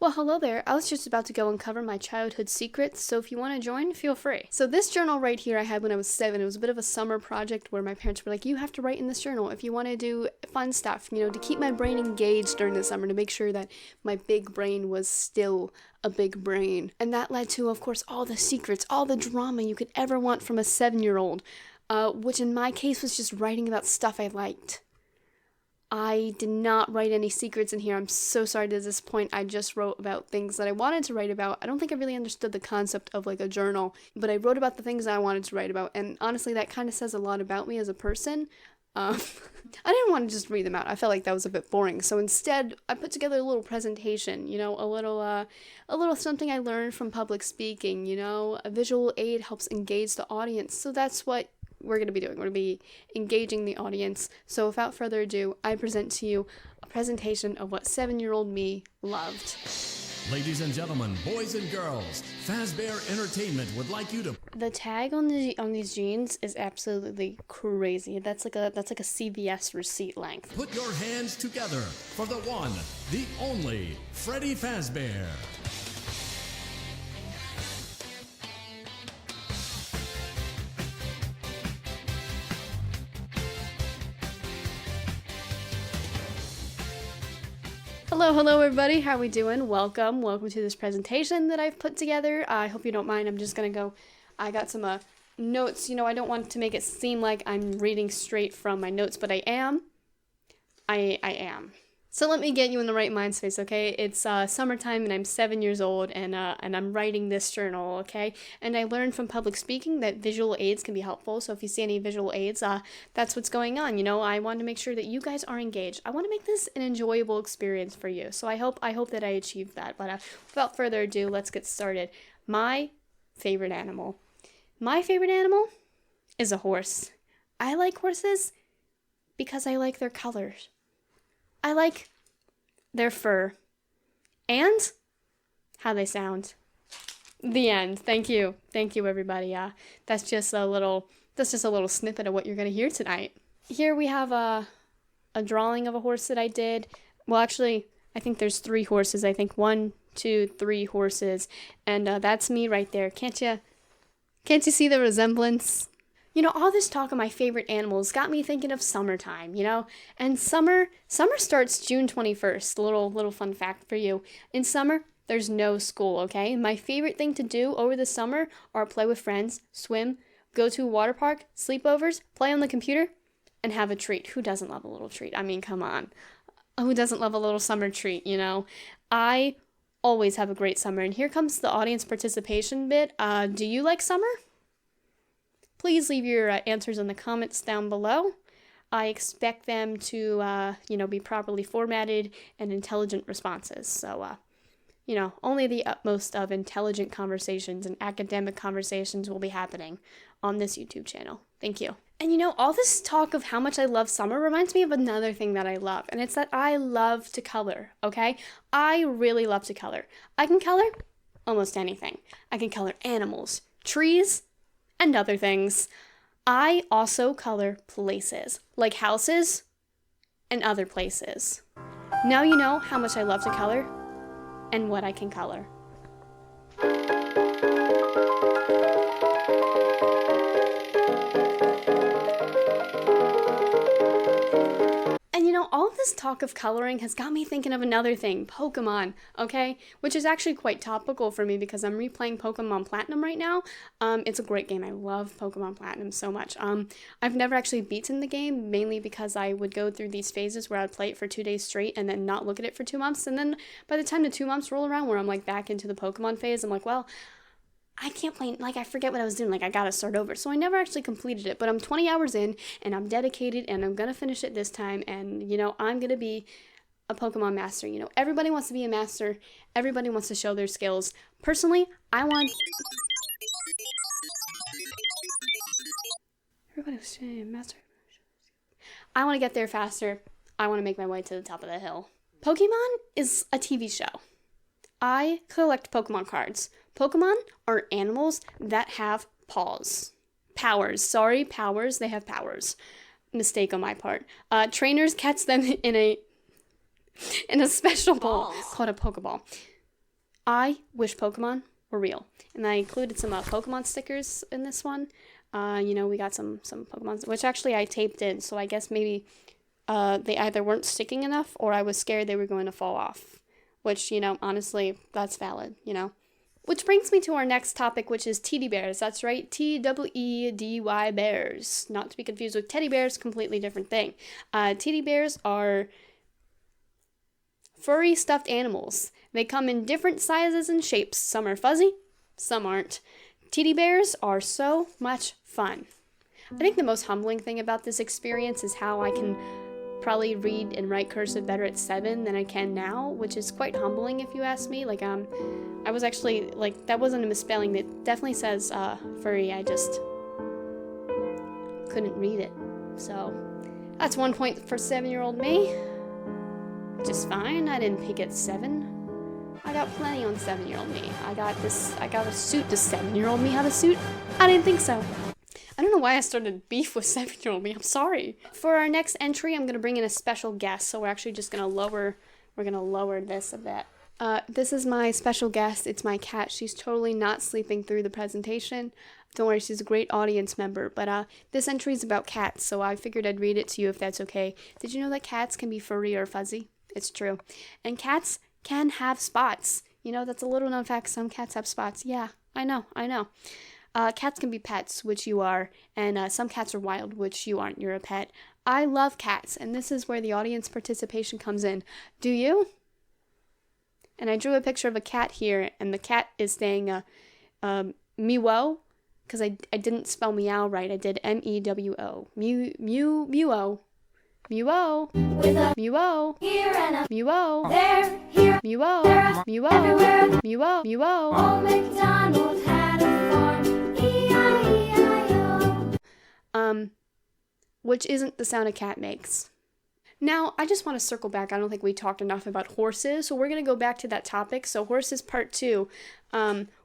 Well, hello there. I was just about to go uncover my childhood secrets, so if you want to join, feel free. So this journal right here I had when I was 7. It was a bit of a summer project where my parents were like, you have to write in this journal if you want to do fun stuff, to keep my brain engaged during the summer, to make sure that my big brain was still a big brain. And that led to, of course, all the secrets, all the drama you could ever want from a 7-year-old, which in my case was just writing about stuff I liked. I did not write any secrets in here. I'm so sorry to disappoint. I just wrote about things that I wanted to write about. I don't think I really understood the concept of like a journal, but I wrote about the things I wanted to write about, and honestly, that kind of says a lot about me as a person. I didn't want to just read them out. I felt like that was a bit boring. So instead, I put together a little presentation, a little something I learned from public speaking, a visual aid helps engage the audience. So that's what we're going to be doing. We're going to be engaging the audience. So without further ado, I present to you a presentation of what 7-year-old me loved. Ladies and gentlemen, boys and girls, Fazbear Entertainment would like you to... The tag on these jeans is absolutely crazy. That's like a CVS receipt length. Put your hands together for the one, the only, Freddy Fazbear. Hello everybody, how we doing? Welcome to this presentation that I've put together. I hope you don't mind, I'm just gonna go, I got some notes, I don't want to make it seem like I'm reading straight from my notes, but I am. I am. So let me get you in the right mind space, okay? It's summertime and I'm 7 years old and I'm writing this journal, okay? And I learned from public speaking that visual aids can be helpful. So if you see any visual aids, that's what's going on. I want to make sure that you guys are engaged. I want to make this an enjoyable experience for you. So I hope that I achieved that. But without further ado, let's get started. My favorite animal. My favorite animal is a horse. I like horses because I like their colors. I like their fur and how they sound. The end. Thank you everybody. That's just a little snippet of what you're going to hear tonight. Here we have a drawing of a horse that I did. Well, actually, I think there's 3 horses. I think 1, 2, 3 horses, and that's me right there. Can't you see the resemblance? All this talk of my favorite animals got me thinking of summertime, and summer starts June 21st. Little fun fact for you. In summer, there's no school, okay? My favorite thing to do over the summer are play with friends, swim, go to a water park, sleepovers, play on the computer, and have a treat. Who doesn't love a little treat? I mean, come on. Who doesn't love a little summer treat, I always have a great summer, and here comes the audience participation bit. Do you like summer? Please leave your answers in the comments down below. I expect them to, be properly formatted and intelligent responses. So, only the utmost of intelligent conversations and academic conversations will be happening on this YouTube channel. Thank you. And all this talk of how much I love summer reminds me of another thing that I love, and it's that I love to color, okay? I really love to color. I can color almost anything. I can color animals, trees, and other things. I also color places, like houses and other places. Now you know how much I love to color and what I can color. All of this talk of coloring has got me thinking of another thing, Pokemon, okay? Which is actually quite topical for me because I'm replaying Pokemon Platinum right now. It's a great game. I love Pokemon Platinum so much. I've never actually beaten the game, mainly because I would go through these phases where I'd play it for 2 days straight and then not look at it for 2 months. And then by the time the 2 months roll around where I'm like back into the Pokemon phase, I'm like, well, I can't play, I forget what I was doing, I gotta start over. So I never actually completed it, but I'm 20 hours in, and I'm dedicated, and I'm gonna finish it this time, and, I'm gonna be a Pokemon master. Everybody wants to be a master, everybody wants to show their skills. Personally, everybody wants to be a master. I want to get there faster. I want to make my way to the top of the hill. Pokemon is a TV show. I collect Pokemon cards. Pokemon are animals that have paws. Powers. They have powers. Mistake on my part. Trainers catch them in a special ball called a Pokeball. I wish Pokemon were real. And I included some Pokemon stickers in this one. We got some Pokemon, which actually I taped in, so I guess maybe they either weren't sticking enough or I was scared they were going to fall off. Which, honestly, that's valid, Which brings me to our next topic, which is teddy bears. That's right, T-E-E-D-Y bears. Not to be confused with teddy bears, completely different thing. Teddy bears are furry stuffed animals. They come in different sizes and shapes. Some are fuzzy, some aren't. Teddy bears are so much fun. I think the most humbling thing about this experience is how I can probably read and write cursive better at 7 than I can now, which is quite humbling if you ask me. I was actually, that wasn't a misspelling. It definitely says furry. I just couldn't read it. So that's 1 point for 7-year-old me. Which is fine. I didn't peak at 7. I got plenty on 7-year-old me. I got a suit. Does 7-year-old me have a suit? I didn't think so. I don't know why I started beef with 7-year-old me. I'm sorry. For our next entry, I'm going to bring in a special guest. So we're actually just going to lower this a bit. This is my special guest. It's my cat. She's totally not sleeping through the presentation. Don't worry, she's a great audience member. But this entry is about cats, so I figured I'd read it to you if that's okay. Did you know that cats can be furry or fuzzy? It's true. And cats can have spots. That's a little known fact. Some cats have spots. Yeah, I know. Cats can be pets, which you are, and some cats are wild, which you aren't. You're a pet. I love cats, and this is where the audience participation comes in. Do you? And I drew a picture of a cat here, and the cat is saying meow, because I didn't spell meow right. I did M-E-W-O. Mew-o. Mew-o. With a mew-o. Here and a mew-o. There. Here. Mew-o. There. Mew-o. Everywhere. Mew-o. Mew-o. Old MacDonald had a farm. E-I-E-I-O. Which isn't the sound a cat makes. Now, I just want to circle back. I don't think we talked enough about horses, so we're going to go back to that topic. So horses part 2.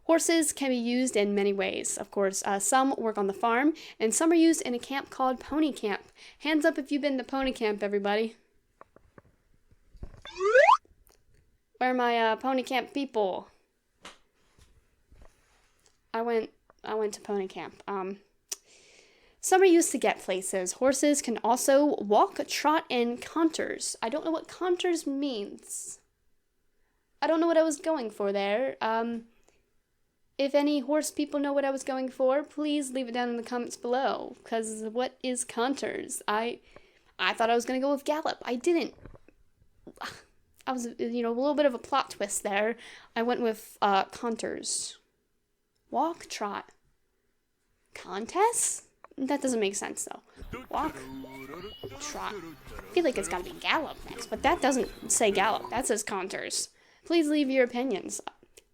Horses can be used in many ways, of course. Some work on the farm, and some are used in a camp called pony camp. Hands up if you've been to pony camp, everybody. Where are my pony camp people? I went to pony camp. Some are used to get places. Horses can also walk, trot, and canters. I don't know what canters means. I don't know what I was going for there. If any horse people know what I was going for, please leave it down in the comments below. Because what is canters? I thought I was going to go with gallop. I didn't. I was, a little bit of a plot twist there. I went with canters. Walk, trot. Contest? That doesn't make sense, though. Walk, trot. I feel like it's got to be gallop next, but that doesn't say gallop. That says canters. Please leave your opinions.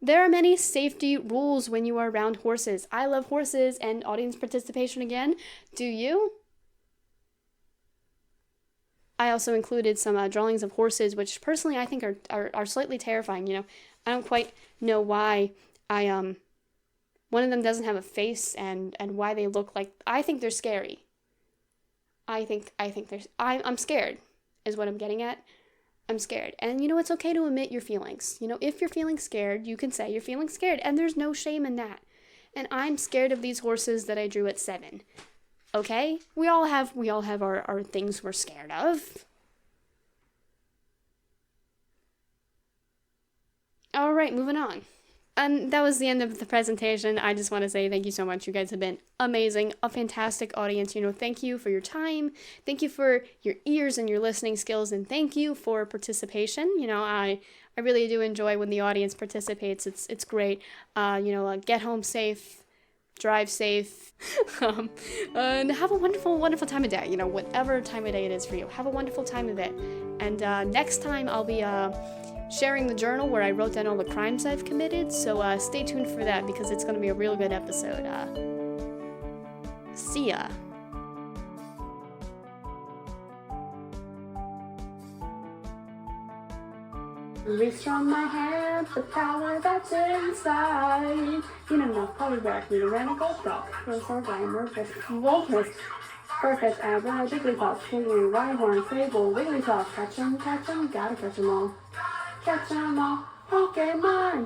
There are many safety rules when you are around horses. I love horses, and audience participation again. Do you? I also included some drawings of horses, which personally I think are slightly terrifying. I don't quite know why one of them doesn't have a face and why they look like. I think they're scary. I'm scared, is what I'm getting at. I'm scared. And it's okay to admit your feelings. If you're feeling scared, you can say you're feeling scared, and there's no shame in that. And I'm scared of these horses that I drew at 7. Okay? We all have our things we're scared of. All right, moving on. That was the end of the presentation. I just want to say thank you so much. You guys have been amazing, a fantastic audience. Thank you for your time. Thank you for your ears and your listening skills, and thank you for participation. I really do enjoy when the audience participates. It's great. Get home safe, drive safe, and have a wonderful, wonderful time of day. Whatever time of day it is for you, have a wonderful time of it. And next time I'll be sharing the journal where I wrote down all the crimes I've committed, so stay tuned for that because it's going to be a real good episode. See ya. Reach from my hand, the power that's inside. No, probably back, need a radical duck. First our glamour, Voltus. Perfect, Abra, Jigglypuff, Kiwi, Rhyhorn, Fable, Wigglytuff. Catch 'em, gotta catch 'em all. Catch 'em all, Pokemon!